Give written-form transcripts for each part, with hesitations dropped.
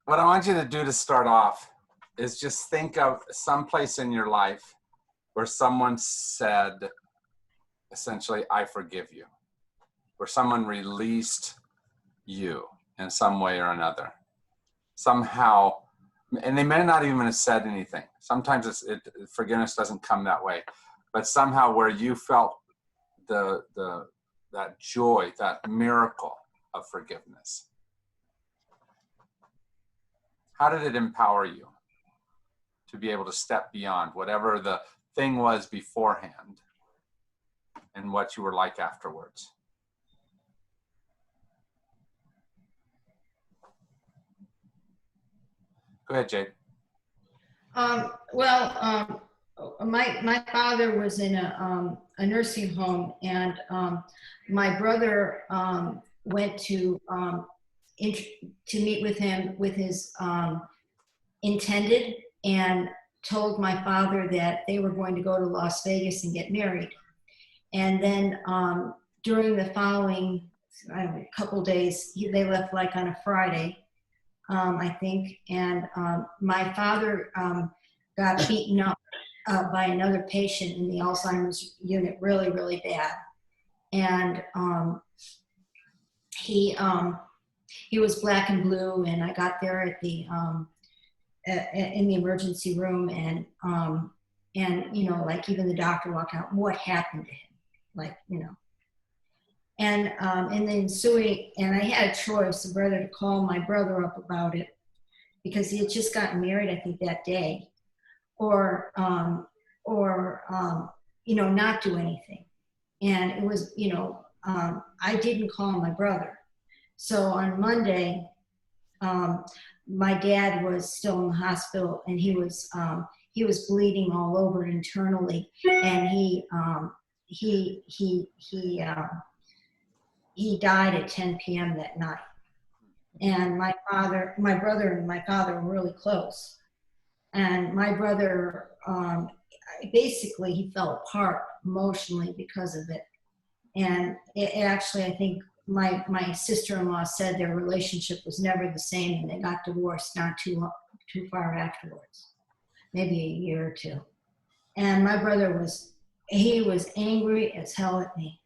What I want you to do to start off is just think of some place in your life where someone said, essentially, I forgive you, where someone released you in some way or another. Somehow, and they may not even have said anything. Sometimes forgiveness doesn't come that way, but somehow where you felt that joy, that miracle of forgiveness. How did it empower you to be able to step beyond whatever the thing was beforehand and what you were like afterwards? Go ahead, Jade. My father was in a nursing home, and my brother went to meet with him with his intended, and told my father that they were going to go to Las Vegas and get married. And then during the following couple days, they left like on a Friday, I think, and my father got beaten up by another patient in the Alzheimer's unit really, really bad. And he was black and blue, and I got there at the in the emergency room, and you know, like even the doctor walked out, what happened to him? Like, you know. And in the ensuing, and I had a choice of whether to call my brother up about it, because he had just gotten married, I think, that day, or you know, not do anything. And it was, you know, I didn't call my brother. So on Monday, my dad was still in the hospital, and he was bleeding all over internally, and he died at 10 p.m. that night. And my brother and my father were really close. And my brother, basically, he fell apart emotionally because of it. And it actually, I think my sister-in-law said their relationship was never the same, and they got divorced not too far afterwards, maybe a year or two. And my brother was angry as hell at me.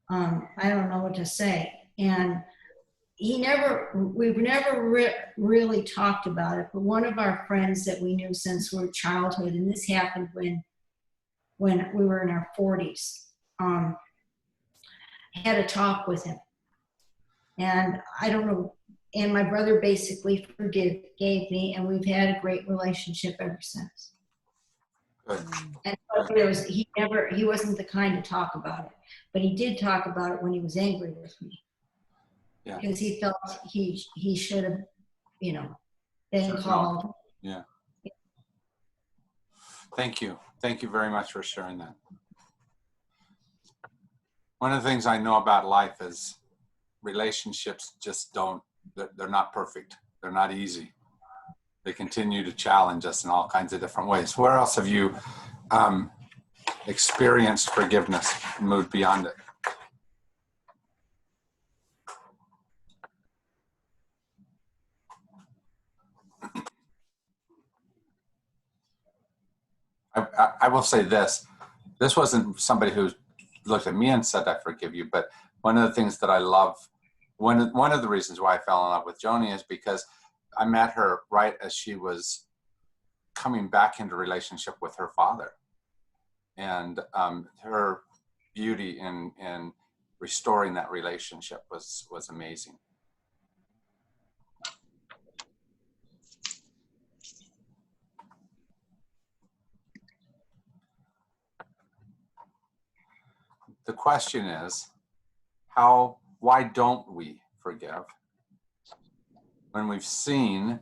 I don't know what to say. And we've never really talked about it, but one of our friends that we knew since we were childhood, and this happened when we were in our 40s, had a talk with him. And I don't know, and my brother basically gave me, and we've had a great relationship ever since. Good. And he wasn't the kind to talk about it, but he did talk about it when he was angry with me. Yeah. Because he felt he should have, you know, been called. Yeah. Thank you. Thank you very much for sharing that. One of the things I know about life is relationships just they're not perfect. They're not easy. They continue to challenge us in all kinds of different ways. Where else have you experienced forgiveness and moved beyond it? I will say this. This wasn't somebody who looked at me and said, I forgive you. But one of the things that I love, one of the reasons why I fell in love with Joni is because I met her right as she was coming back into relationship with her father. And her beauty in restoring that relationship was amazing. The question is, why don't we forgive? When we've seen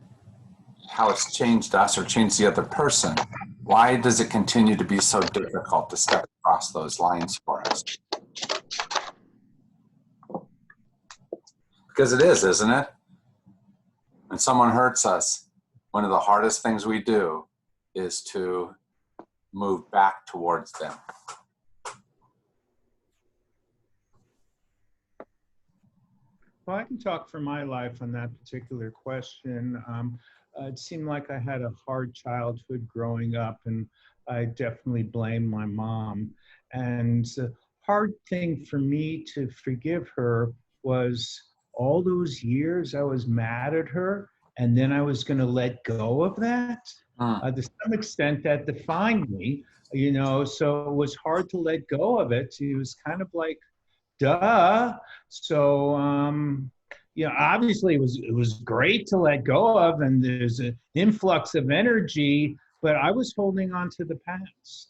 how it's changed us or changed the other person, why does it continue to be so difficult to step across those lines for us? Because it is, isn't it? When someone hurts us, one of the hardest things we do is to move back towards them. Well, I can talk for my life on that particular question. It seemed like I had a hard childhood growing up, and I definitely blame my mom. And the hard thing for me to forgive her was all those years I was mad at her, and then I was going to let go of that. Hmm. To some extent, that defined me, so it was hard to let go of it. It was kind of like, duh. So, obviously it was great to let go of, and there's an influx of energy, but I was holding on to the past.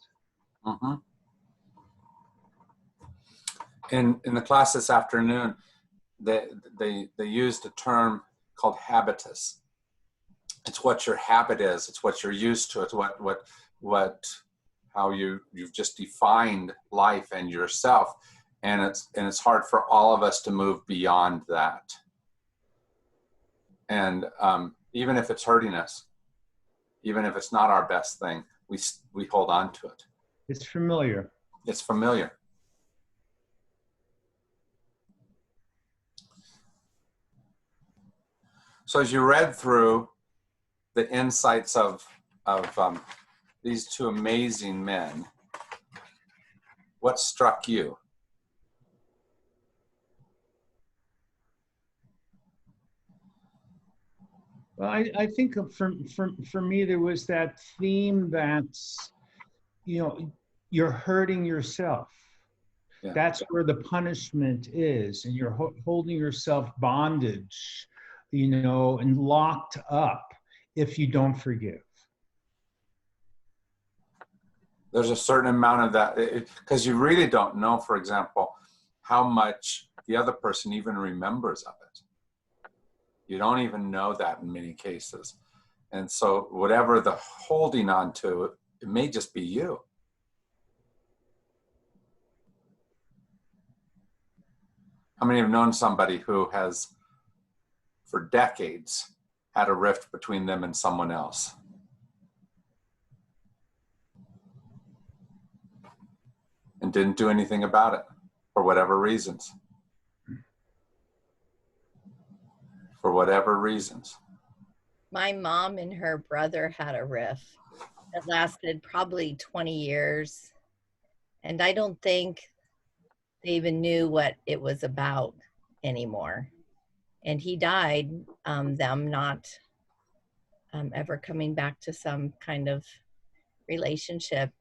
Mm-hmm. In the class this afternoon, they used a term called habitus. It's what your habit is. It's what you're used to. It's how you've just defined life and yourself, and it's hard for all of us to move beyond that. And even if it's hurting us, even if it's not our best thing, we hold on to it. It's familiar. It's familiar. So as you read through the insights of these two amazing men, what struck you? Well, I think for me, there was that theme that's, you're hurting yourself. Yeah. That's where the punishment is, and you're holding yourself bondage, and locked up if you don't forgive. There's a certain amount of that, because you really don't know, for example, how much the other person even remembers of it. You don't even know that in many cases. And so whatever the holding on to, it may just be you. How many have known somebody who has, for decades, had a rift between them and someone else? And didn't do anything about it for whatever reasons. For whatever reasons. My mom and her brother had a rift that lasted probably 20 years. And I don't think they even knew what it was about anymore. And he died, them not ever coming back to some kind of relationship.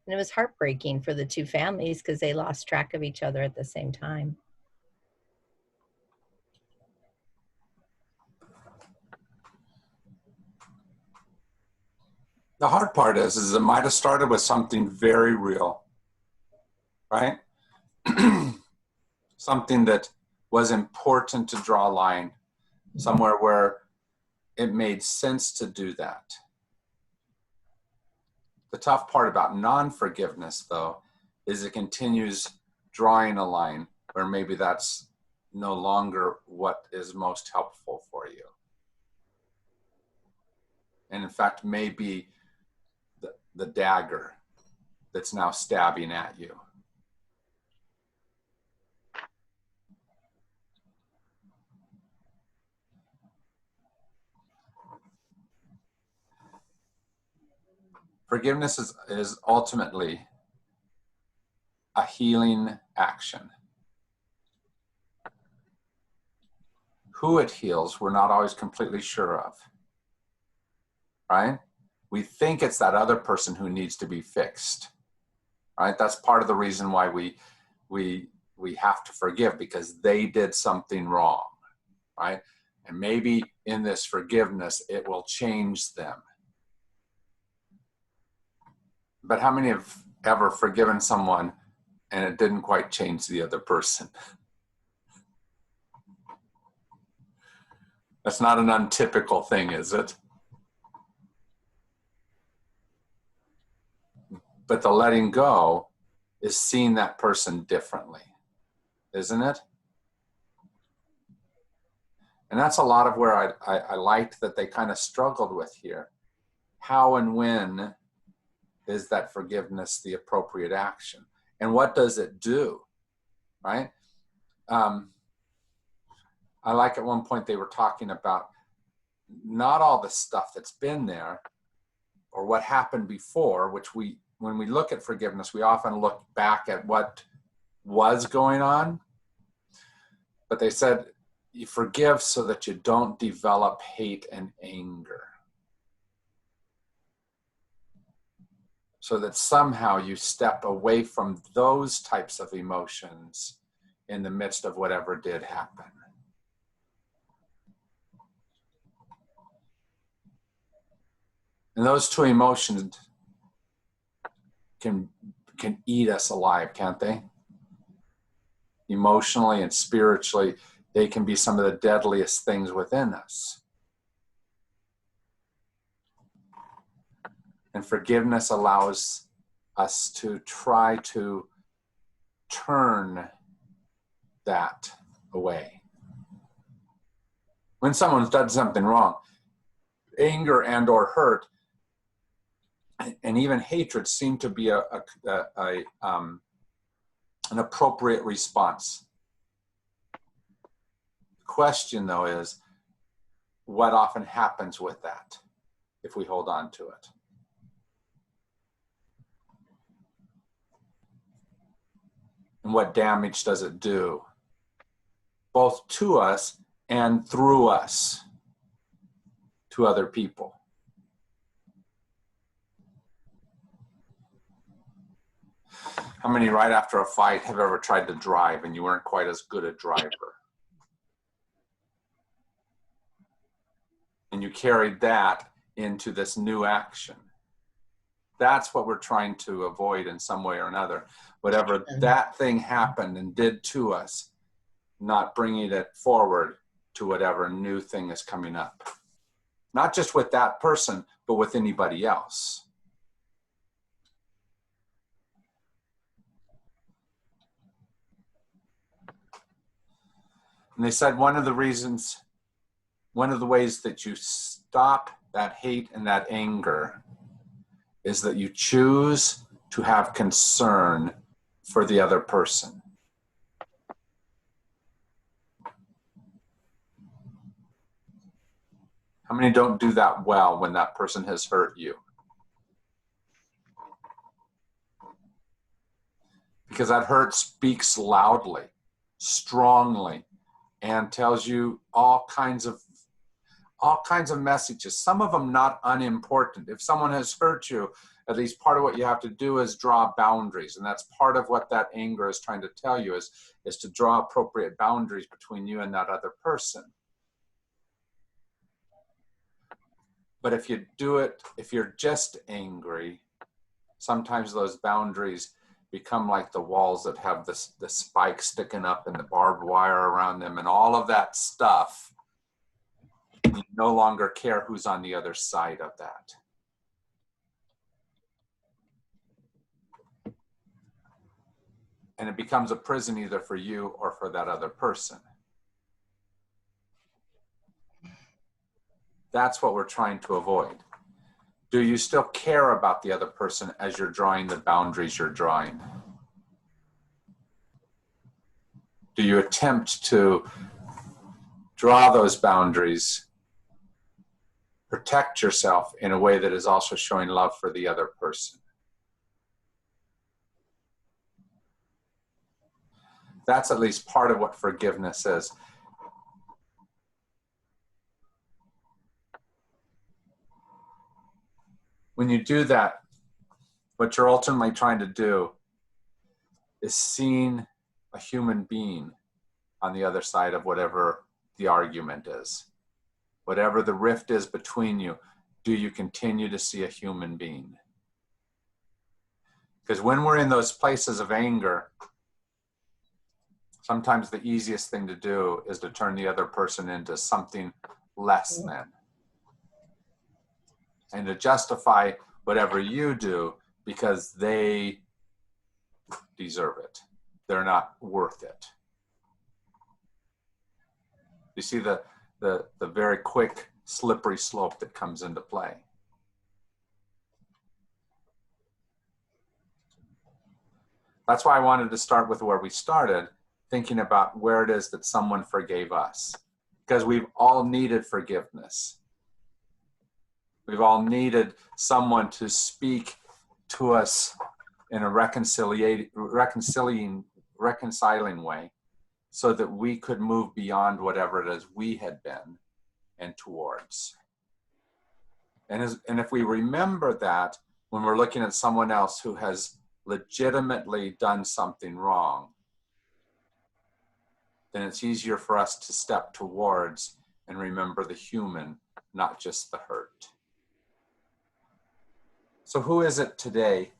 And it was heartbreaking for the two families because they lost track of each other at the same time. The hard part is it might have started with something very real, right? Something that was important to draw a line somewhere where it made sense to do that. The tough part about non-forgiveness, though, is it continues drawing a line where maybe that's no longer what is most helpful for you. And in fact, maybe the dagger that's now stabbing at you. Forgiveness is ultimately a healing action. Who it heals, we're not always completely sure of, right? We think it's that other person who needs to be fixed, right? That's part of the reason why we have to forgive, because they did something wrong, right? And maybe in this forgiveness, it will change them. But how many have ever forgiven someone and it didn't quite change the other person? That's not an untypical thing, is it? But the letting go is seeing that person differently, isn't it? And that's a lot of where I liked that they kind of struggled with here. How and when is that forgiveness the appropriate action? And what does it do, right? I like at one point they were talking about not all the stuff that's been there or what happened before, which when we look at forgiveness, we often look back at what was going on. But they said, you forgive so that you don't develop hate and anger. So that somehow you step away from those types of emotions in the midst of whatever did happen. And those two emotions can eat us alive, can't they? Emotionally and spiritually, they can be some of the deadliest things within us. And forgiveness allows us to try to turn that away. When someone's done something wrong, anger and or hurt and even hatred seem to be an appropriate response. The question, though, is what often happens with that if we hold on to it. And what damage does it do, both to us and through us to other people? How many right after a fight have ever tried to drive and you weren't quite as good a driver? And you carried that into this new action. That's what we're trying to avoid in some way or another. Whatever that thing happened and did to us, not bringing it forward to whatever new thing is coming up. Not just with that person, but with anybody else. And they said one of the ways that you stop that hate and that anger is that you choose to have concern for the other person. How many don't do that well when that person has hurt you? Because that hurt speaks loudly, strongly, and tells you all kinds of messages, some of them not unimportant. If someone has hurt you, at least part of what you have to do is draw boundaries. And that's part of what that anger is trying to tell you is to draw appropriate boundaries between you and that other person. But if you do it, if you're just angry, sometimes those boundaries become like the walls that have the spikes sticking up and the barbed wire around them and all of that stuff. You no longer care who's on the other side of that. And it becomes a prison either for you or for that other person. That's what we're trying to avoid. Do you still care about the other person as you're drawing the boundaries you're drawing? Do you attempt to draw those boundaries, protect yourself in a way that is also showing love for the other person? That's at least part of what forgiveness is. When you do that, what you're ultimately trying to do is seeing a human being on the other side of whatever the argument is. Whatever the rift is between you, do you continue to see a human being? Because when we're in those places of anger, sometimes the easiest thing to do is to turn the other person into something less than. And to justify whatever you do because they deserve it. They're not worth it. You see the very quick, slippery slope that comes into play. That's why I wanted to start with where we started, thinking about where it is that someone forgave us. because we've all needed forgiveness. We've all needed someone to speak to us in a reconciling way so that we could move beyond whatever it is we had been and towards. And if we remember that when we're looking at someone else who has legitimately done something wrong, then it's easier for us to step towards and remember the human, not just the hurt. So who is it today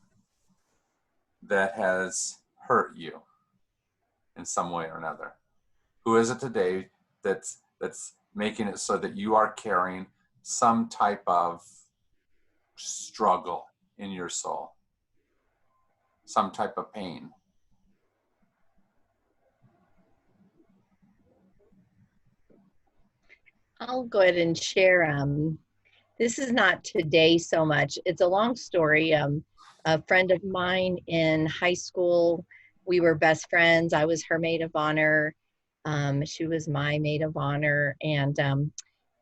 that has hurt you in some way or another? Who is it today that's making it so that you are carrying some type of struggle in your soul, some type of pain? I'll go ahead and share. This is not today so much. It's a long story. A friend of mine in high school, we were best friends. I was her maid of honor. She was my maid of honor, and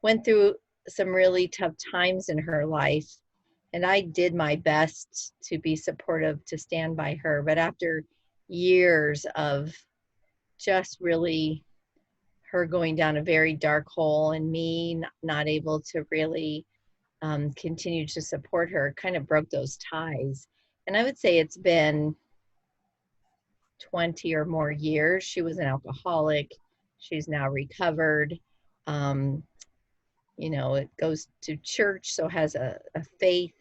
went through some really tough times in her life. And I did my best to be supportive, to stand by her. But after years of just really her going down a very dark hole and me not able to really continue to support her, kind of broke those ties. And I would say it's been 20 or more years. She was an alcoholic. She's now recovered. It goes to church, so has a faith,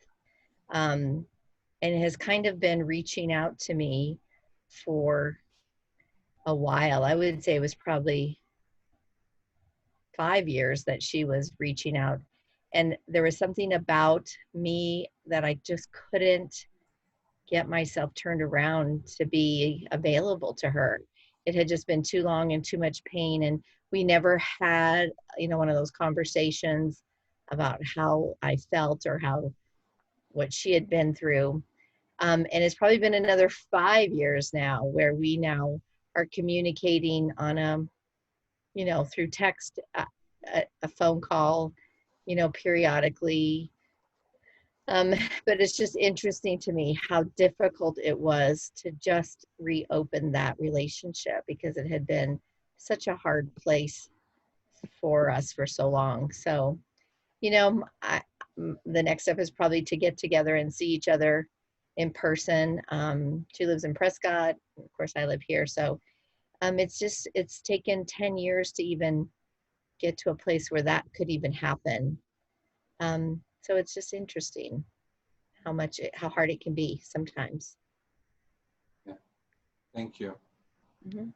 and has kind of been reaching out to me for a while. I would say it was probably 5 years that she was reaching out. And there was something about me that I just couldn't get myself turned around to be available to her. It had just been too long and too much pain. And we never had, one of those conversations about how I felt or what she had been through. And it's probably been another 5 years now where we now are communicating on through text, a phone call, periodically. But it's just interesting to me how difficult it was to just reopen that relationship, because it had been such a hard place for us for so long. So, the next step is probably to get together and see each other in person. She lives in Prescott. Of course, I live here. So it's taken 10 years to even get to a place where that could even happen. So it's just interesting how hard it can be sometimes. Yeah. Thank you. Mm-hmm.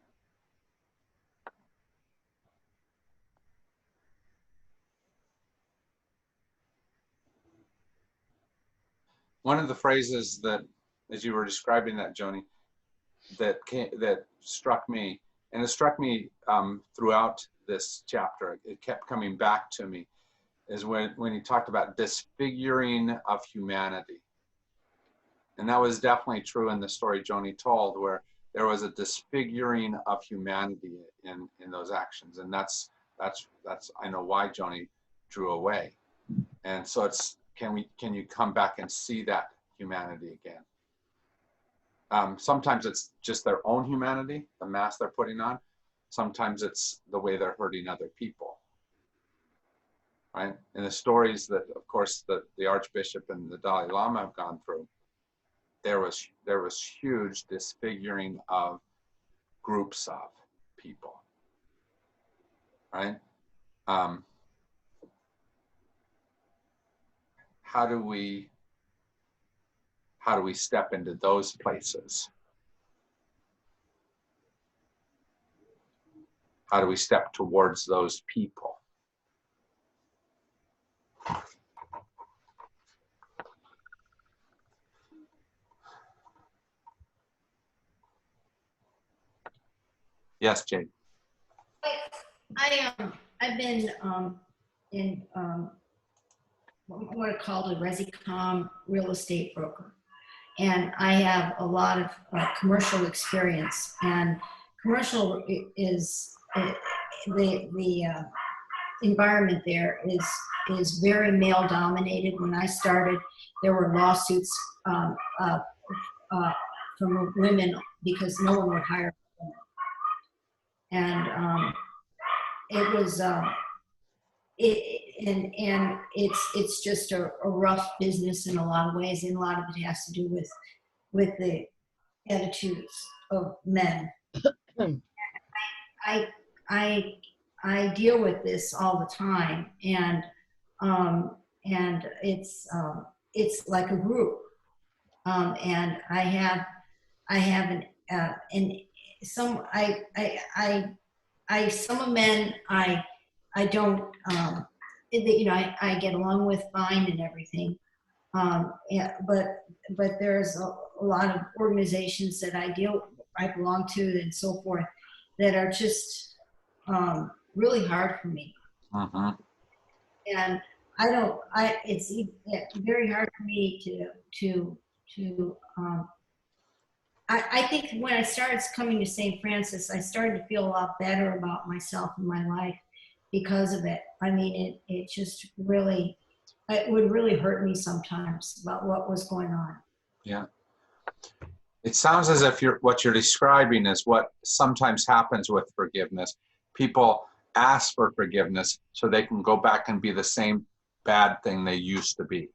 One of the phrases that, as you were describing that, Joni, that struck me, and it struck me throughout this chapter, it kept coming back to me, is when he talked about disfiguring of humanity. And that was definitely true in the story Joni told, where there was a disfiguring of humanity in those actions. And that's I know why Joni drew away. And so can you come back and see that humanity again? Sometimes it's just their own humanity, the mask they're putting on. Sometimes it's the way they're hurting other people. Right? In the stories that, of course, the Archbishop and the Dalai Lama have gone through, there was huge disfiguring of groups of people. Right? How do we step into those places? How do we step towards those people? Yes, Jade. I've been in what are called a Resicom real estate broker, and I have a lot of commercial experience. And commercial is the environment there is very male dominated. When I started, there were lawsuits from women because no one would hire women, and it was and it's just a rough business in a lot of ways, and a lot of it has to do with the attitudes of men. I deal with this all the time, and it's like a group, and I have some of men I don't I get along with fine and everything, yeah, but there's a lot of organizations that I belong to and so forth that are just really hard for me. Mm-hmm. And it's very hard for me to I think when I started coming to St. Francis, I started to feel a lot better about myself and my life because of it. I mean, it just really, it would really hurt me sometimes about what was going on. Yeah. It sounds as if what you're describing is what sometimes happens with forgiveness. People ask for forgiveness so they can go back and be the same bad thing they used to be,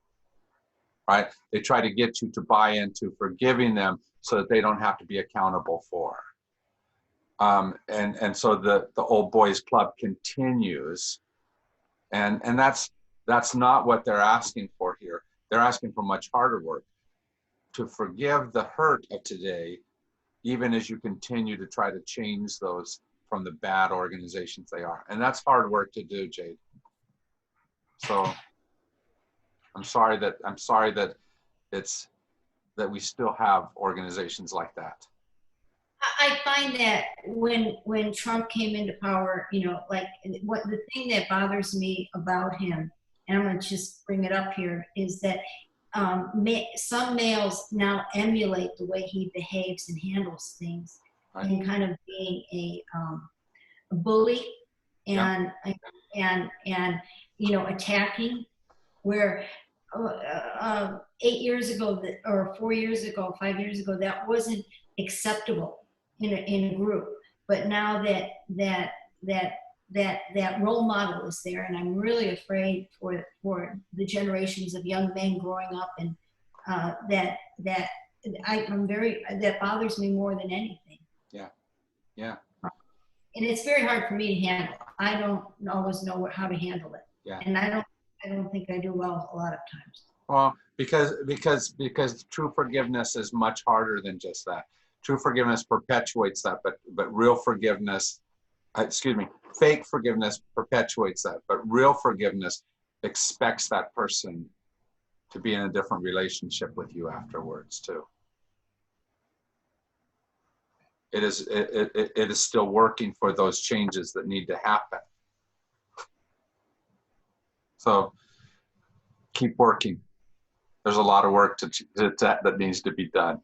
right? They try to get you to buy into forgiving them so that they don't have to be accountable for. And so the old boys club continues, and that's not what they're asking for here. They're asking for much harder work, to forgive the hurt of today, even as you continue to try to change those from the bad organizations they are. And that's hard work to do, Jade. So I'm sorry that we still have organizations like that. I find that when Trump came into power, like the thing that bothers me about him, and I'm going to just bring it up here, is that some males now emulate the way he behaves and handles things, right, and kind of being a bully and attacking, where 8 years ago or 4 years ago, 5 years ago, that wasn't acceptable in a group. But now that role model is there, and I'm really afraid for the generations of young men growing up, and that bothers me more than anything. Yeah. And it's very hard for me to handle. I don't always know how to handle it. Yeah. And I don't think I do well a lot of times. Well, because true forgiveness is much harder than just that. True forgiveness perpetuates that, but real forgiveness, fake forgiveness perpetuates that, but real forgiveness expects that person to be in a different relationship with you afterwards too. It is still working for those changes that need to happen. So keep working. There's a lot of work that needs to be done.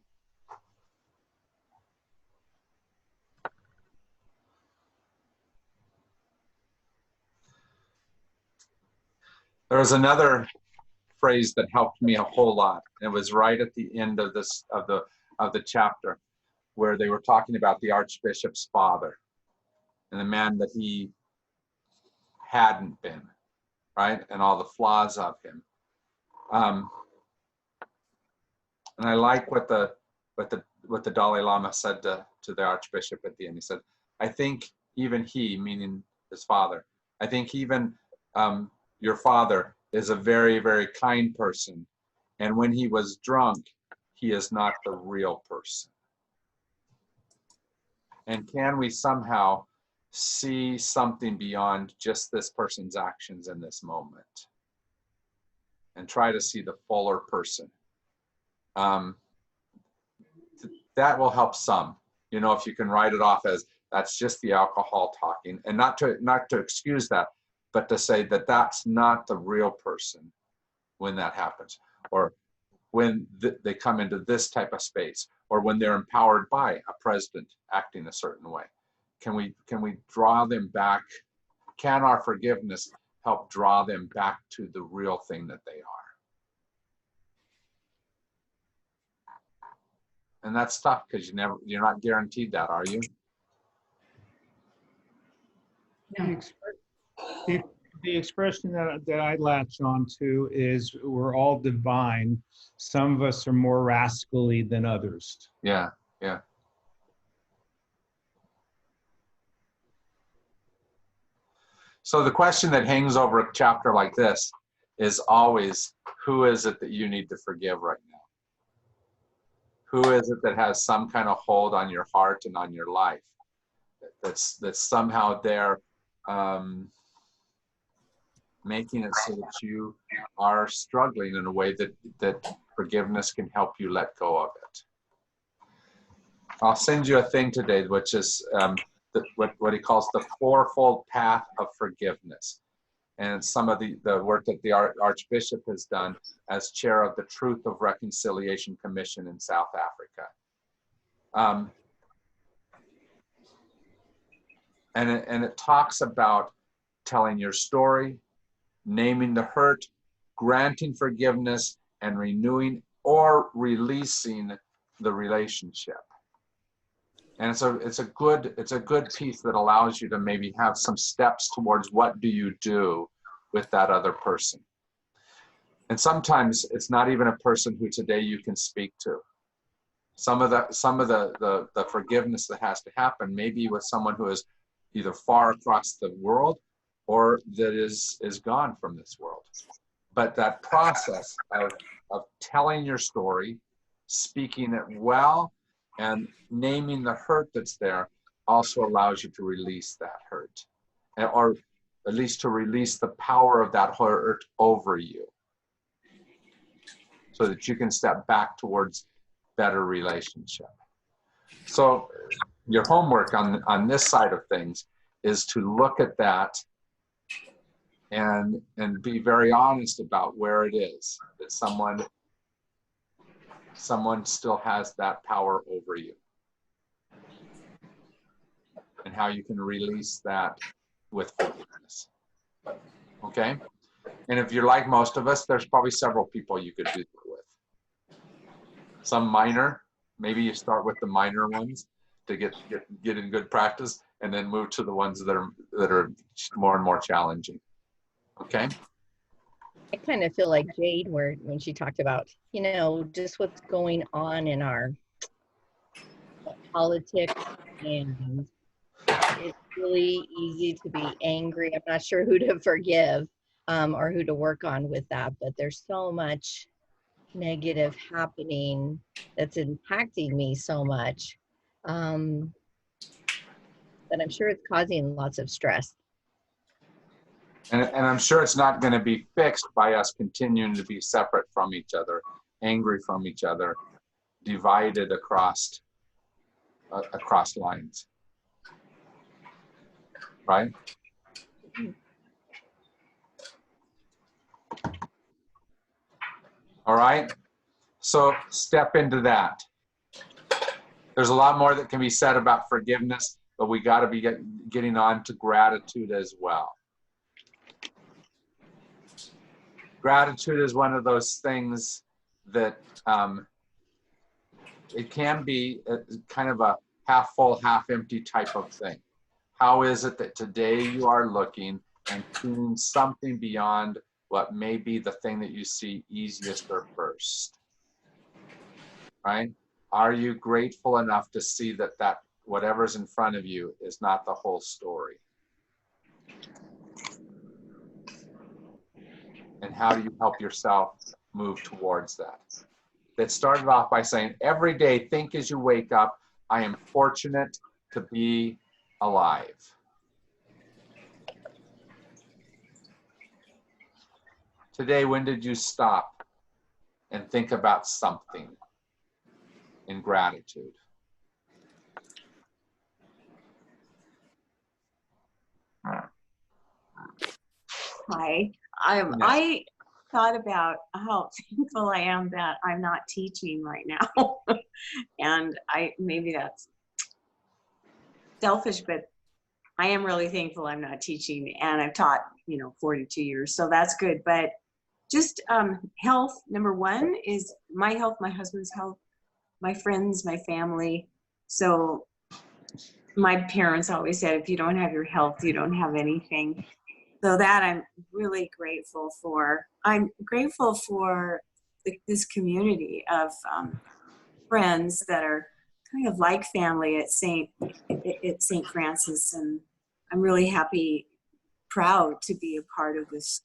There was another phrase that helped me a whole lot. It was right at the end of the chapter, where they were talking about the Archbishop's father and the man that he hadn't been, right, and all the flaws of him. And I like what the Dalai Lama said to the Archbishop at the end. He said, "I think even he," meaning his father, "I think even your father is a very, very kind person. And when he was drunk, he is not the real person." And can we somehow see something beyond just this person's actions in this moment and try to see the fuller person? That will help some, if you can write it off as that's just the alcohol talking, and not to excuse that, but to say that that's not the real person when that happens, or when they come into this type of space, or when they're empowered by a president acting a certain way. Can we draw them back can our forgiveness help draw them back to the real thing that they are? And that's tough because you're not guaranteed that, are you? No. The expression that I latch on to is we're all divine. Some of us are more rascally than others. Yeah, yeah. So the question that hangs over a chapter like this is always, who is it that you need to forgive right now? Who is it that has some kind of hold on your heart and on your life? That's somehow there, making it so that you are struggling in a way that forgiveness can help you let go of it. I'll send you a thing today, which is what he calls the fourfold path of forgiveness. And some of the work that the Archbishop has done as chair of the Truth of Reconciliation Commission in South Africa. And it talks about telling your story, naming the hurt, granting forgiveness, and renewing or releasing the relationship. And it's a good piece that allows you to maybe have some steps towards what do you do with that other person. And sometimes it's not even a person who today you can speak to. Some of the forgiveness that has to happen may be with someone who is either far across the world or that is gone from this world. But that process of telling your story, speaking it well, and naming the hurt that's there also allows you to release that hurt, or at least to release the power of that hurt over you, so that you can step back towards better relationship. So your homework on this side of things is to look at that and be very honest about where it is that someone still has that power over you, and how you can release that with forgiveness. Okay? And if you're like most of us, there's probably several people you could do that with. Some minor, maybe you start with the minor ones to get in good practice, and then move to the ones that are more and more challenging. Okay? I kind of feel like Jade, when she talked about, just what's going on in our politics, and it's really easy to be angry. I'm not sure who to forgive or who to work on with that, but there's so much negative happening that's impacting me so much that I'm sure it's causing lots of stress. And I'm sure it's not going to be fixed by us continuing to be separate from each other, angry from each other, divided across lines. Right? All right? So step into that. There's a lot more that can be said about forgiveness, but we got to be getting on to gratitude as well. Gratitude is one of those things that it can be kind of a half full, half empty type of thing. How is it that today you are looking and seeing something beyond what may be the thing that you see easiest or first? Right? Are you grateful enough to see that whatever's in front of you is not the whole story? And how do you help yourself move towards that? That started off by saying, every day, think as you wake up, I am fortunate to be alive. Today, when did you stop and think about something in gratitude? Hi. I thought about how thankful I am that I'm not teaching right now. And maybe that's selfish, but I am really thankful I'm not teaching, and I've taught, 42 years, so that's good. But just health, number one is my health, my husband's health, my friends, my family. So my parents always said, if you don't have your health, you don't have anything. So that I'm really grateful for. I'm grateful for this community of friends that are kind of like family at St. Francis, and I'm really happy, proud to be a part of this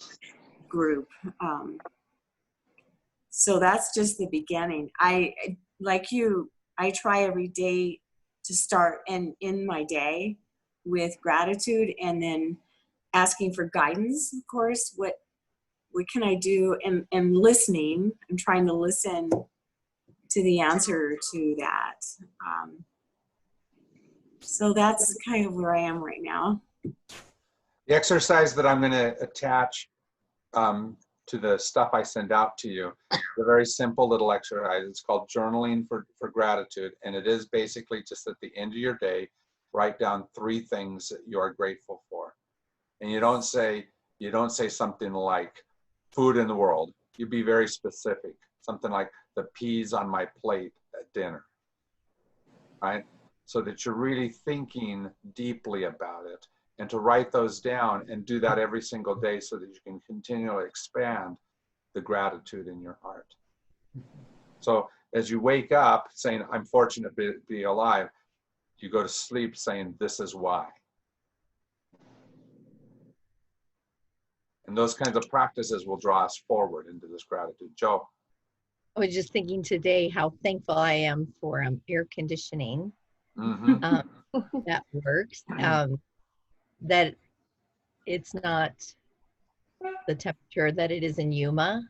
group. So that's just the beginning. Like you, I try every day to start and end my day with gratitude, and then asking for guidance, of course. What can I do? And listening. I'm trying to listen to the answer to that. So that's kind of where I am right now. The exercise that I'm going to attach to the stuff I send out to you, a very simple little exercise. It's called journaling for gratitude, and it is basically just at the end of your day, write down 3 things that you are grateful for. And you don't say something like food in the world. You be very specific. Something like the peas on my plate at dinner, right? So that you're really thinking deeply about it, and to write those down and do that every single day so that you can continually expand the gratitude in your heart. So as you wake up saying, I'm fortunate to be alive, you go to sleep saying, this is why. And those kinds of practices will draw us forward into this gratitude. Joe. I was just thinking today how thankful I am for air conditioning that works, that it's not the temperature that it is in Yuma.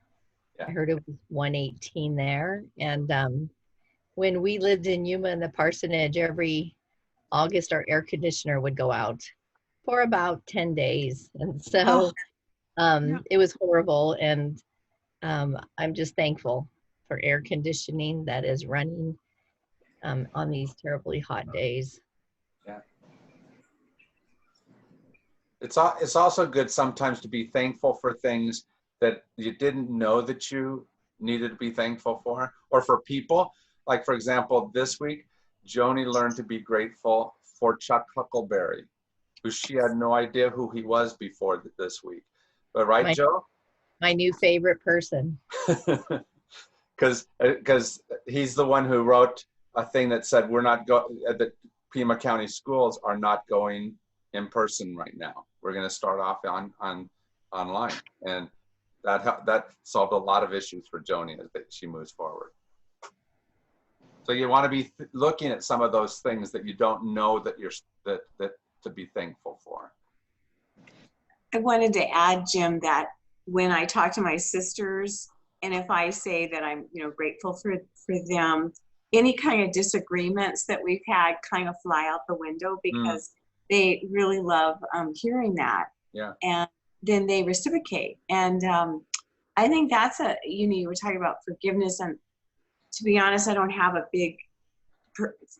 Yeah. I heard it was 118 there. And when we lived in Yuma in the parsonage, every August our air conditioner would go out for about 10 days. And so it was horrible. And I'm just thankful for air conditioning that is running on these terribly hot days. Yeah. It's also good sometimes to be thankful for things that you didn't know that you needed to be thankful for, or for people. Like, for example, this week, Joni learned to be grateful for Chuck Huckleberry, who she had no idea who he was before this week. But right, Joe? My new favorite person. Because he's the one who wrote a thing that said the Pima County schools are not going in person right now. We're going to start off online, and that solved a lot of issues for Joni as she moves forward. So you want to be looking at some of those things that you don't know that to be thankful for. I wanted to add, Jim, that when I talk to my sisters, and if I say that I'm, grateful for them, any kind of disagreements that we've had kind of fly out the window, because they really love hearing that. Yeah. And then they reciprocate. And I think that's you were talking about forgiveness. And to be honest, I don't have a big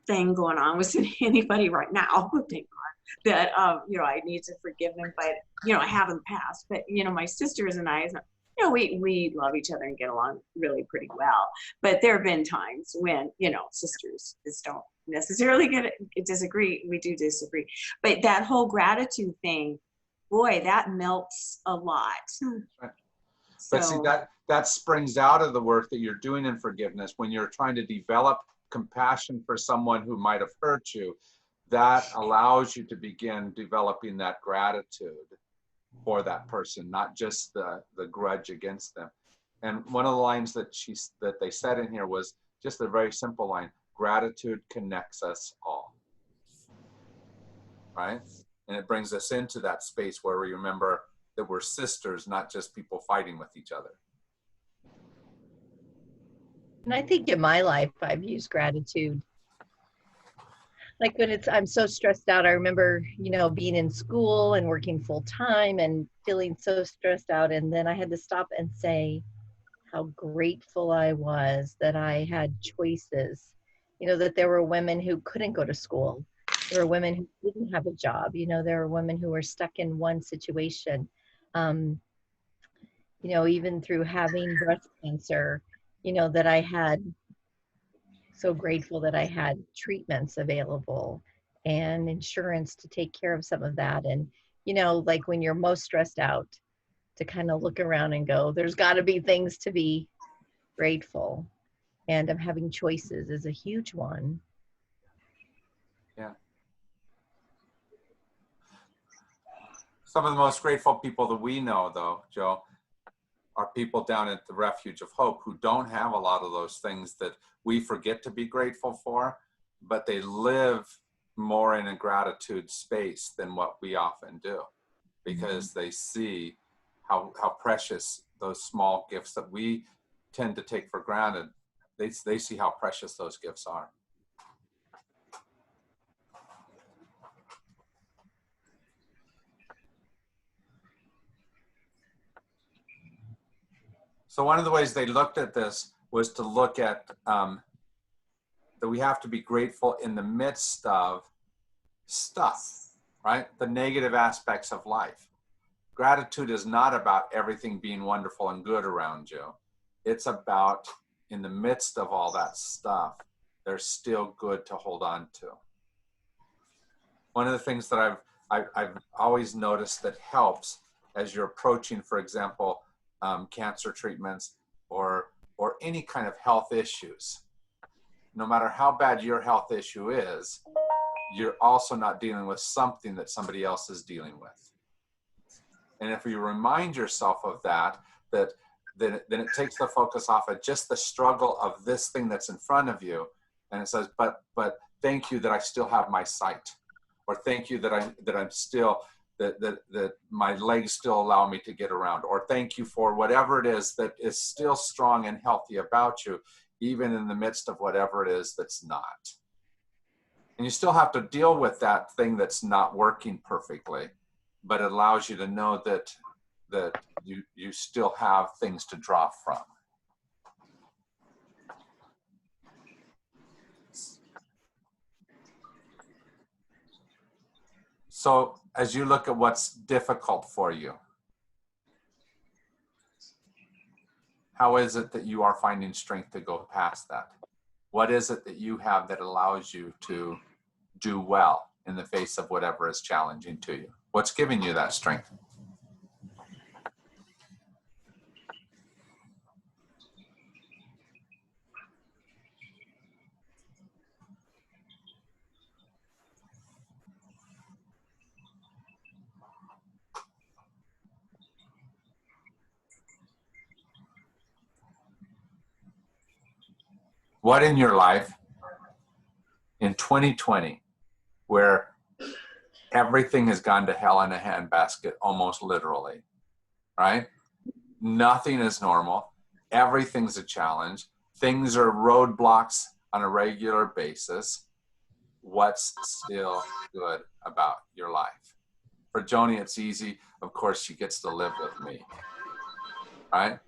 thing going on with anybody right now, thank God, that, I need to forgive them. But, I have in the past. But, my sisters and I, we love each other and get along really pretty well. But there have been times when, sisters just don't necessarily disagree. We do disagree. But that whole gratitude thing, boy, that melts a lot. Right. But see, that springs out of the work that you're doing in forgiveness when you're trying to develop compassion for someone who might have hurt you. That allows you to begin developing that gratitude for that person, not just the grudge against them. And one of the lines that they said in here was just a very simple line: gratitude connects us all. Right? And it brings us into that space where we remember that we're sisters, not just people fighting with each other. And I think in my life, I've used gratitude. Like when I'm so stressed out, I remember, being in school and working full time and feeling so stressed out. And then I had to stop and say how grateful I was that I had choices, that there were women who couldn't go to school, There were women who didn't have a job. There were women who were stuck in one situation. Um, even through having breast cancer, that I had, so grateful that I had treatments available and insurance to take care of some of that. And, like when you're most stressed out, to kind of look around and go, there's got to be things to be grateful. And having choices is a huge one. Yeah. Some of the most grateful people that we know, though, Joe, are people down at the Refuge of Hope who don't have a lot of those things that we forget to be grateful for, but they live more in a gratitude space than what we often do, because they see how precious those small gifts that we tend to take for granted, they see how precious those gifts are. So one of the ways they looked at this was to look at that we have to be grateful in the midst of stuff, right? The negative aspects of life. Gratitude is not about everything being wonderful and good around you. It's about, in the midst of all that stuff, there's still good to hold on to. One of the things that I've always noticed that helps as you're approaching, for example, cancer treatments or any kind of health issues, no matter how bad your health issue is, you're also not dealing with something that somebody else is dealing with. And if you remind yourself of that, then it takes the focus off of just the struggle of this thing that's in front of you, and it says, but thank you that I still have my sight, or thank you that I'm still that my legs still allow me to get around, or thank you for whatever it is that is still strong and healthy about you, even in the midst of whatever it is that's not. And you still have to deal with that thing that's not working perfectly, but it allows you to know that you still have things to draw from. So as you look at what's difficult for you, how is it that you are finding strength to go past that? What is it that you have that allows you to do well in the face of whatever is challenging to you? What's giving you that strength? What in your life in 2020, where everything has gone to hell in a handbasket, almost literally, right? Nothing is normal. Everything's a challenge. Things are roadblocks on a regular basis. What's still good about your life? For Joni, it's easy. Of course, she gets to live with me, right?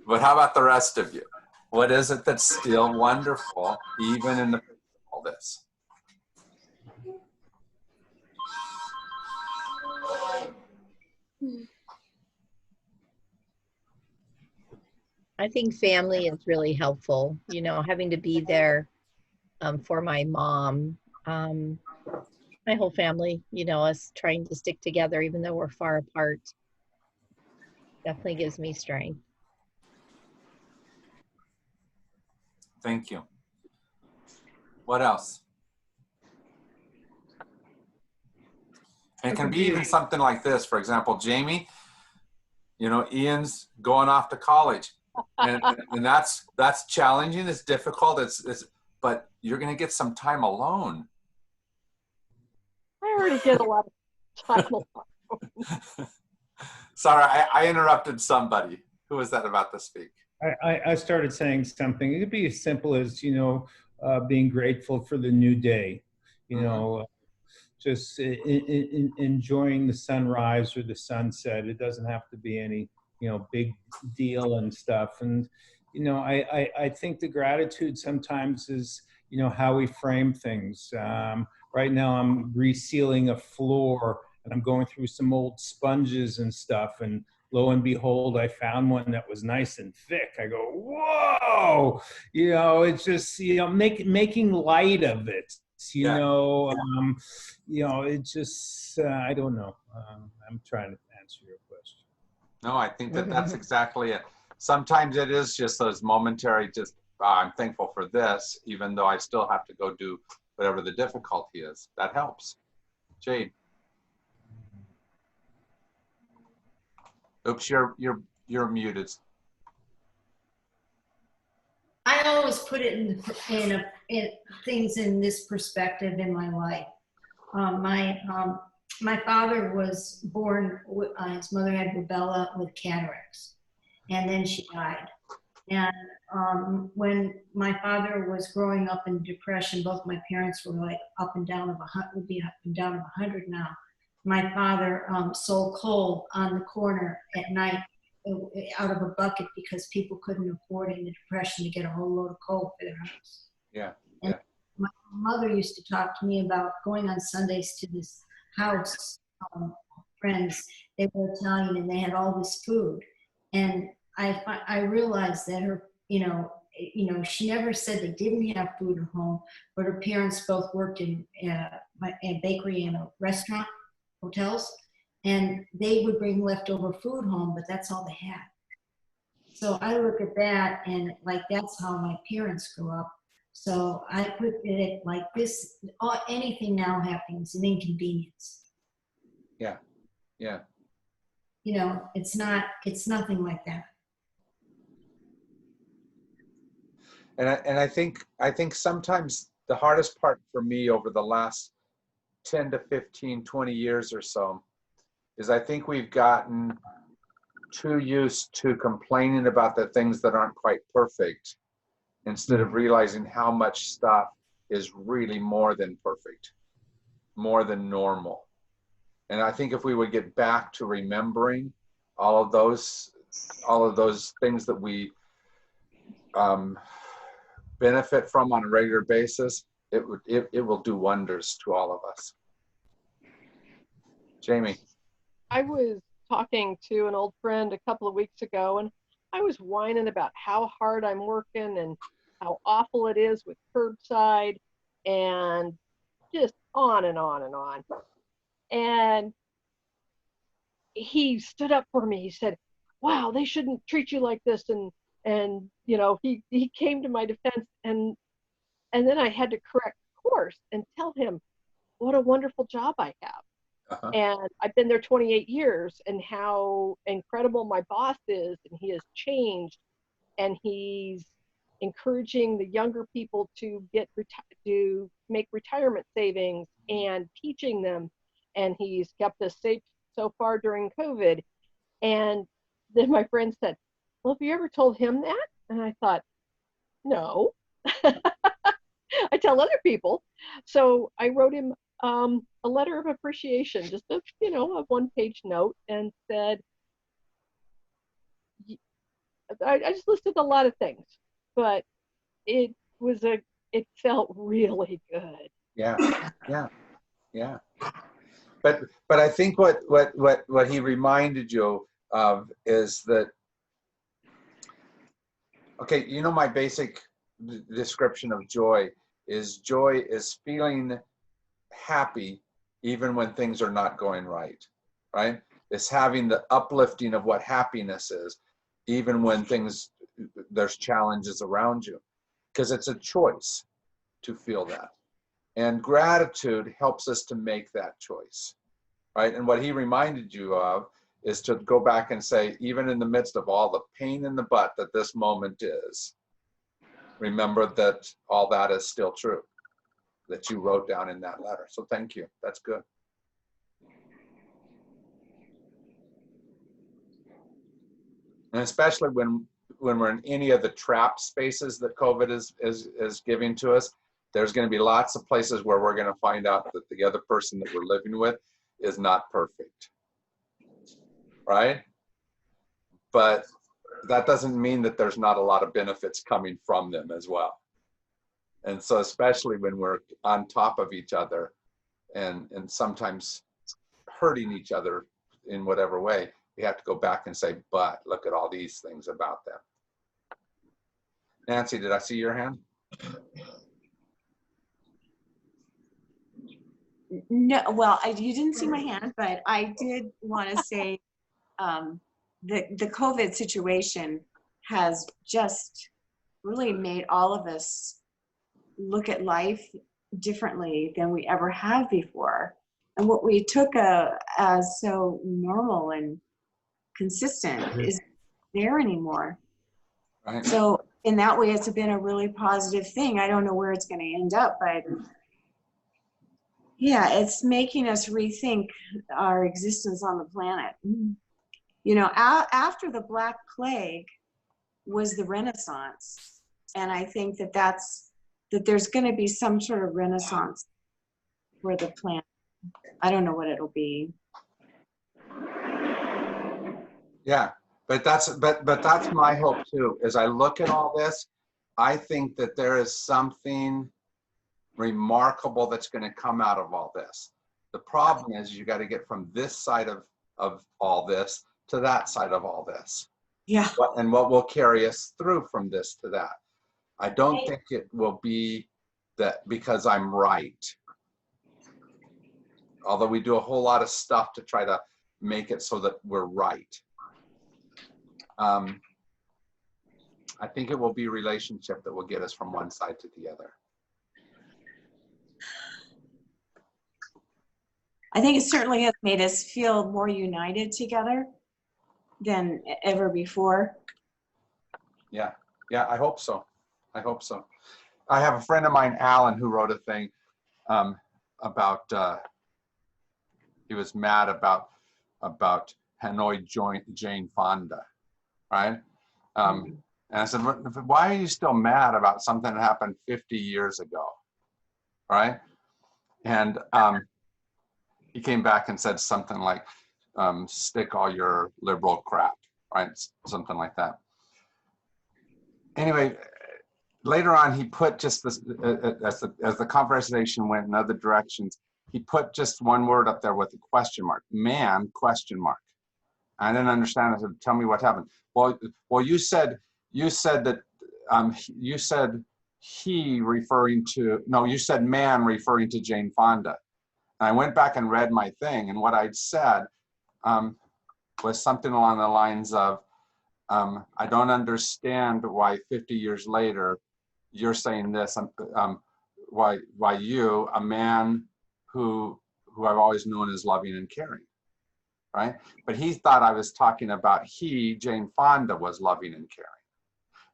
But how about the rest of you? What is it that's still wonderful, even in the midst of all this? I think family is really helpful, having to be there for my mom, my whole family, us trying to stick together even though we're far apart, definitely gives me strength. Thank you. What else? And it can be even something like this. For example, Jamie, Ian's going off to college, and that's challenging. It's difficult. But you're going to get some time alone. I already get a lot of time alone. Sorry, I interrupted somebody. Who was that about to speak? I started saying something. It could be as simple as, being grateful for the new day, just enjoying the sunrise or the sunset. It doesn't have to be any, big deal and stuff. And, I think the gratitude sometimes is, how we frame things. Right now I'm resealing a floor and I'm going through some old sponges and stuff. And lo and behold, I found one that was nice and thick. I go, whoa, it's just, making light of it. Yeah. It just, I don't know. I'm trying to answer your question. No, I think that that's exactly it. Sometimes it is just those momentary, just, I'm thankful for this, even though I still have to go do whatever the difficulty is. That helps. Jade. Oops, you're muted. I always put it in things in this perspective in my life. My father was born, his mother had rubella with cataracts, and then she died. And when my father was growing up in depression, both my parents were like up and down of 100 now. My father sold coal on the corner at night out of a bucket because people couldn't afford in the depression to get a whole load of coal for their house. Yeah. And my mother used to talk to me about going on Sundays to this house, friends. They were Italian and they had all this food. And I realized that her, she never said they didn't have food at home, but her parents both worked in a bakery and a restaurant, hotels, and they would bring leftover food home, but that's all they had. So I look at that and like that's how my parents grew up. So I put it like this: anything now happening is an inconvenience. Yeah. Yeah. It's nothing like that. And I think sometimes the hardest part for me over the last 10 to 15, 20 years or so is I think we've gotten too used to complaining about the things that aren't quite perfect instead of realizing how much stuff is really more than perfect, more than normal. And I think if we would get back to remembering all of those things that we benefit from on a regular basis, it will do wonders to all of us. Jamie. I was talking to an old friend a couple of weeks ago, and I was whining about how hard I'm working and how awful it is with curbside and just on and on and on. And he stood up for me. He said, wow, they shouldn't treat you like this. And he came to my defense, and then I had to correct course and tell him what a wonderful job I have. Uh-huh. And I've been there 28 years, and how incredible my boss is, and he has changed, and he's encouraging the younger people to to make retirement savings and teaching them, and he's kept us safe so far during COVID. And then my friend said, well, have you ever told him that? And I thought, no. I tell other people. So I wrote him a letter of appreciation, just a one-page note, and said, I just listed a lot of things, but it felt really good. Yeah. But I think what he reminded you of is that, okay, my basic description of joy is feeling happy even when things are not going right? It's having the uplifting of what happiness is, even when there's challenges around you, because it's a choice to feel that. And gratitude helps us to make that choice, right? And what he reminded you of is to go back and say, even in the midst of all the pain in the butt that this moment is, remember that all that is still true, that you wrote down in that letter. So thank you. That's good. And especially when we're in any of the trap spaces that COVID is giving to us, there's going to be lots of places where we're going to find out that the other person that we're living with is not perfect, right? But that doesn't mean that there's not a lot of benefits coming from them as well. And so especially when we're on top of each other, and sometimes hurting each other in whatever way, we have to go back and say, but look at all these things about them. Nancy, did I see your hand? No, well, you didn't see my hand, but I did want to say the COVID situation has just really made all of us look at life differently than we ever have before. And what we took as so normal and consistent is there anymore. Right. So in that way, it's been a really positive thing. I don't know where it's going to end up, but yeah, it's making us rethink our existence on the planet. You know, after the Black Plague was the Renaissance. And I think that there's going to be some sort of Renaissance for the planet. I don't know what it'll be. Yeah, but that's my hope too. As I look at all this, I think that there is something remarkable that's going to come out of all this. The problem is you got to get from this side of all this to that side of all this. Yeah. And what will carry us through from this to that. I don't think it will be that because I'm right. Although we do a whole lot of stuff to try to make it so that we're right. I think it will be relationship that will get us from one side to the other. I think it certainly has made us feel more united together than ever before. Yeah, I hope so. I hope so. I have a friend of mine, Alan, who wrote a thing about, he was mad about Hanoi Jane Fonda, right? And I said, why are you still mad about something that happened 50 years ago, right? And he came back and said something like, stick all your liberal crap, right? Something like that. Anyway, later on, he put just this, as the conversation went in other directions, he put just one word up there with a question mark, man, question mark. I didn't understand. I said, tell me what happened. Well, you said that, you said he referring to, no, you said man referring to Jane Fonda. And I went back and read my thing, and what I'd said was something along the lines of, I don't understand why 50 years later you're saying this. Why you, a man who I've always known as loving and caring, right? But he thought I was talking about Jane Fonda, was loving and caring.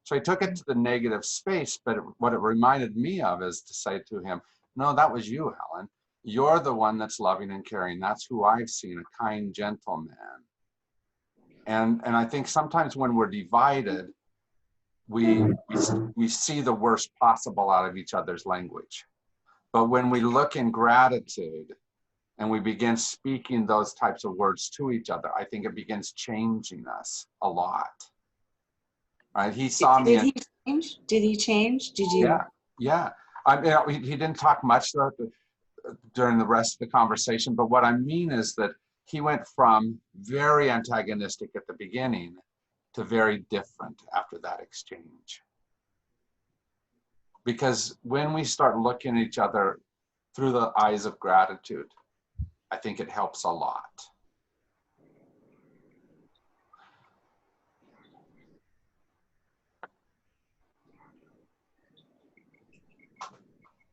So he took it to the negative space, but what it reminded me of is to say to him, no, that was you, Helen. You're the one that's loving and caring. That's who I've seen, a kind, gentle man. And I think sometimes when we're divided, we see the worst possible out of each other's language. But when we look in gratitude and we begin speaking those types of words to each other, I think it begins changing us a lot. Right? He saw me. Did he change? Did he change? Did you? Yeah. He didn't talk much during the rest of the conversation, but what I mean is that he went from very antagonistic at the beginning to very different after that exchange. Because when we start looking at each other through the eyes of gratitude, I think it helps a lot.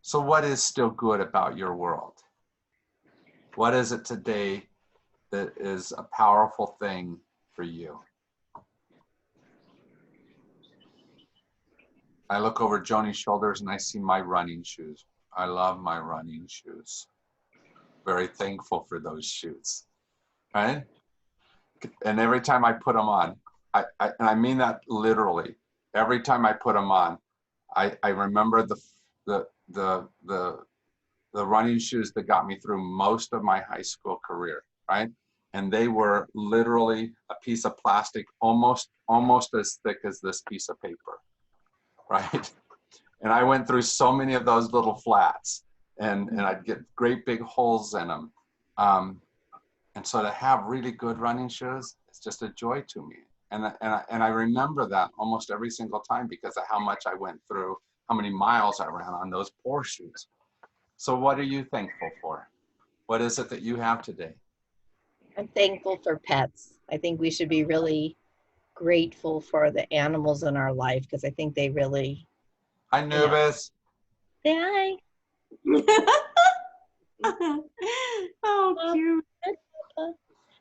So what is still good about your world? What is it today that is a powerful thing for you? I look over Joni's shoulders and I see my running shoes. I love my running shoes. Very thankful for those shoes, right? And every time I put them on, and I mean that literally, every time I put them on, I remember the running shoes that got me through most of my high school career, right? And they were literally a piece of plastic, almost as thick as this piece of paper, right? And I went through so many of those little flats. and I'd get great big holes in them. And so to have really good running shoes, it's just a joy to me. And I remember that almost every single time because of how much I went through, how many miles I ran on those poor shoes. So what are you thankful for? What is it that you have today? I'm thankful for pets. I think we should be really grateful for the animals in our life because I think they really, Hi, Nubis. they, Oh, cute.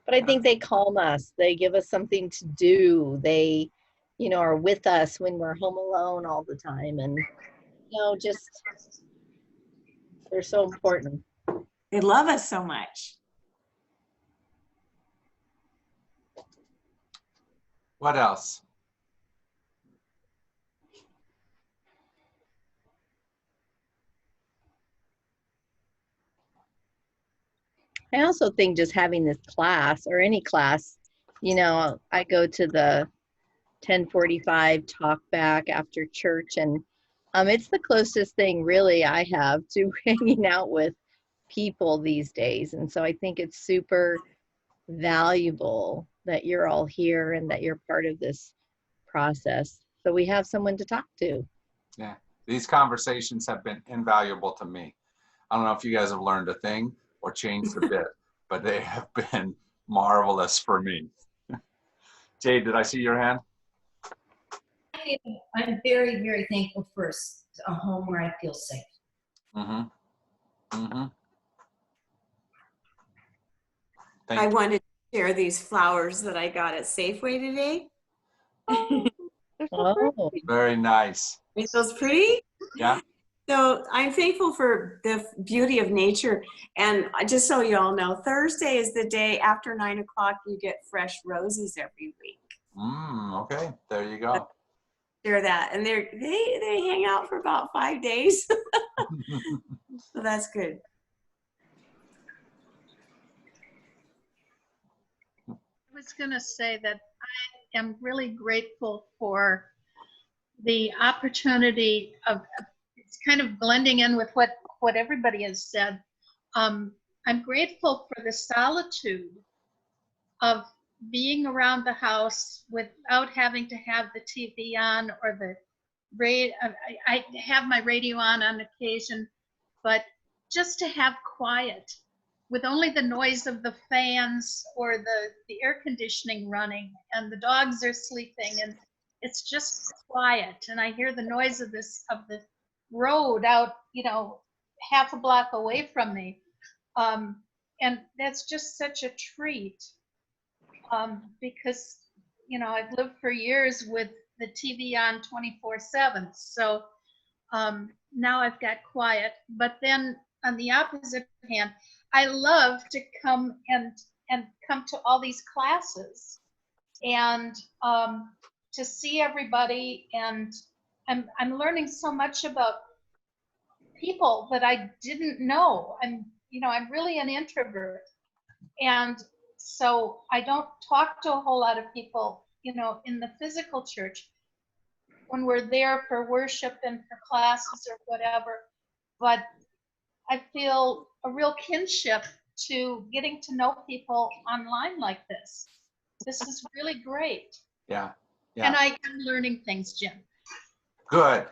but I think they calm us. They give us something to do. They, are with us when we're home alone all the time. And, just, they're so important. They love us so much. What else? I also think just having this class or any class, I go to the 10:45 talk back after church, and it's the closest thing really I have to hanging out with people these days. And so I think it's super valuable that you're all here and that you're part of this process. So we have someone to talk to. Yeah, these conversations have been invaluable to me. I don't know if you guys have learned a thing or changed a bit, but they have been marvelous for me. Jade, did I see your hand? I'm very, very thankful for a home where I feel safe. Mm-hmm. Mm-hmm. I wanted to share these flowers that I got at Safeway today. They're so pretty. Oh, Very nice. Aren't those pretty? Yeah. So I'm thankful for the beauty of nature. And just so you all know, Thursday is the day after 9 o'clock you get fresh roses every week. Okay, there you go. Share that. And they hang out for about 5 days. So that's good. I was going to say that I am really grateful for the opportunity of, it's kind of blending in with what everybody has said. I'm grateful for the solitude of being around the house without having to have the TV on or the radio. I have my radio on occasion, but just to have quiet with only the noise of the fans or the air conditioning running and the dogs are sleeping and it's just quiet. And I hear the noise of the road out, half a block away from me. And that's just such a treat because, I've lived for years with the TV on 24/7. So now I've got quiet. But then on the opposite hand, I love to come and come to all these classes and to see everybody. And I'm learning so much about people that I didn't know. I'm really an introvert. And so I don't talk to a whole lot of people, in the physical church when we're there for worship and for classes or whatever. But I feel a real kinship to getting to know people online like this. This is really great. Yeah. And I am learning things, Jim. Good.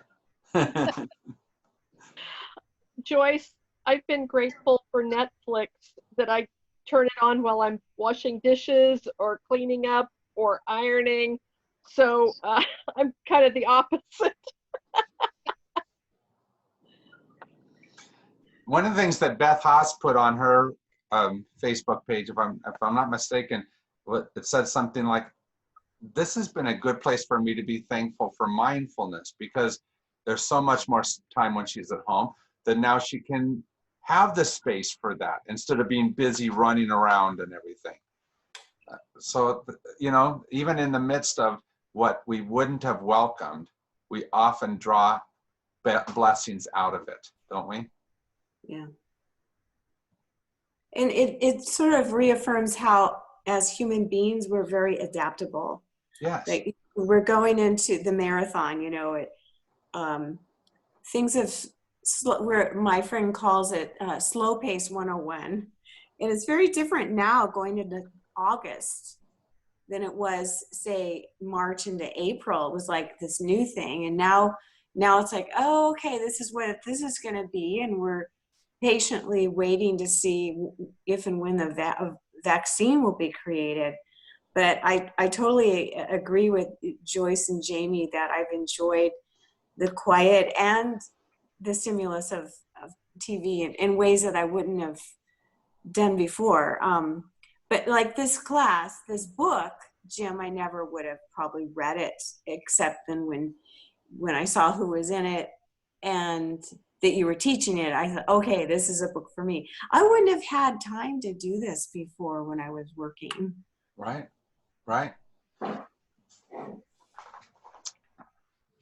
Joyce, I've been grateful for Netflix that I turn it on while I'm washing dishes or cleaning up or ironing. So I'm kind of the opposite. One of the things that Beth Haas put on her Facebook page, if I'm not mistaken, it said something like, "This has been a good place for me to be thankful for mindfulness because there's so much more time when she's at home that now she can have the space for that instead of being busy running around and everything." So, even in the midst of what we wouldn't have welcomed, we often draw blessings out of it, don't we? Yeah. And it sort of reaffirms how, as human beings, we're very adaptable. Yes. Like we're going into the marathon, things have where my friend calls it slow pace 101. And it's very different now going into August than it was, say, March into April. It was like this new thing. And now it's like, oh, okay, this is what this is going to be. And we're patiently waiting to see if and when the vaccine will be created. But I totally agree with Joyce and Jamie that I've enjoyed the quiet and the stimulus of TV in ways that I wouldn't have done before. But like this class, this book, Jim, I never would have probably read it except then when I saw who was in it and that you were teaching it, I thought, okay, this is a book for me. I wouldn't have had time to do this before when I was working. Right.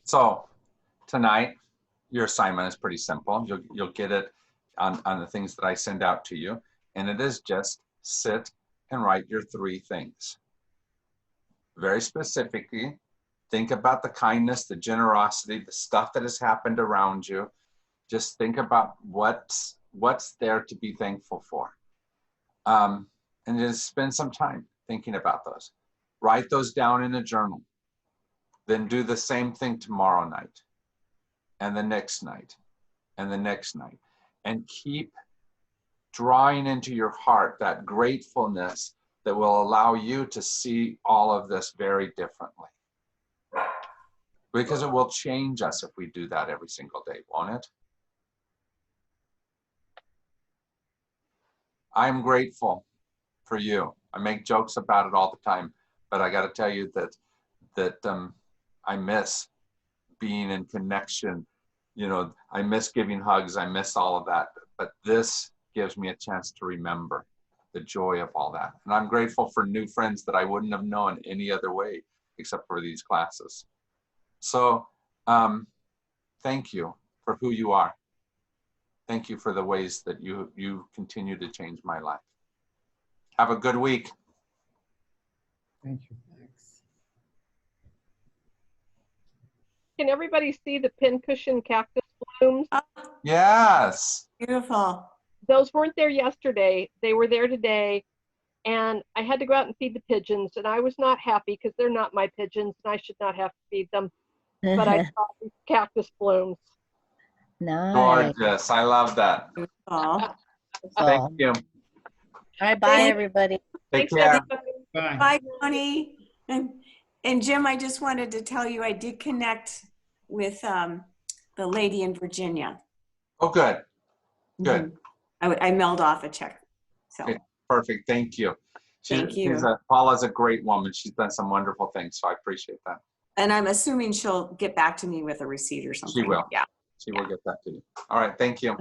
So tonight, your assignment is pretty simple. You'll get it on the things that I send out to you. And it is just sit and write your 3 things. Very specifically, think about the kindness, the generosity, the stuff that has happened around you. Just think about what's there to be thankful for. And just spend some time thinking about those. Write those down in a journal. Then do the same thing tomorrow night, and the next night, and the next night. And keep drawing into your heart that gratefulness that will allow you to see all of this very differently. Because it will change us if we do that every single day, won't it? I'm grateful for you. I make jokes about it all the time, but I got to tell you that I miss being in connection. You know, I miss giving hugs. I miss all of that. But this gives me a chance to remember the joy of all that. And I'm grateful for new friends that I wouldn't have known any other way except for these classes. So thank you for who you are. Thank you for the ways that you continue to change my life. Have a good week. Thank you. Can everybody see the pincushion cactus blooms? Yes. Beautiful. Those weren't there yesterday. They were there today. And I had to go out and feed the pigeons. And I was not happy because they're not my pigeons and I should not have to feed them. But I saw these cactus blooms. Nice. Gorgeous. I love that. Oh. Thank you. All right, bye, everybody. Take Thanks, care. everybody. Bye. Bye, Tony. And Jim, I just wanted to tell you I did connect with the lady in Virginia. Oh, good. Good. I mailed off a check. So Okay. Perfect. Thank you. Thank you. Paula's a great woman. She's done some wonderful things, so I appreciate that. and I'm assuming she'll get back to me with a receipt or something. She will. Yeah. She will get that to you. All right. Thank you.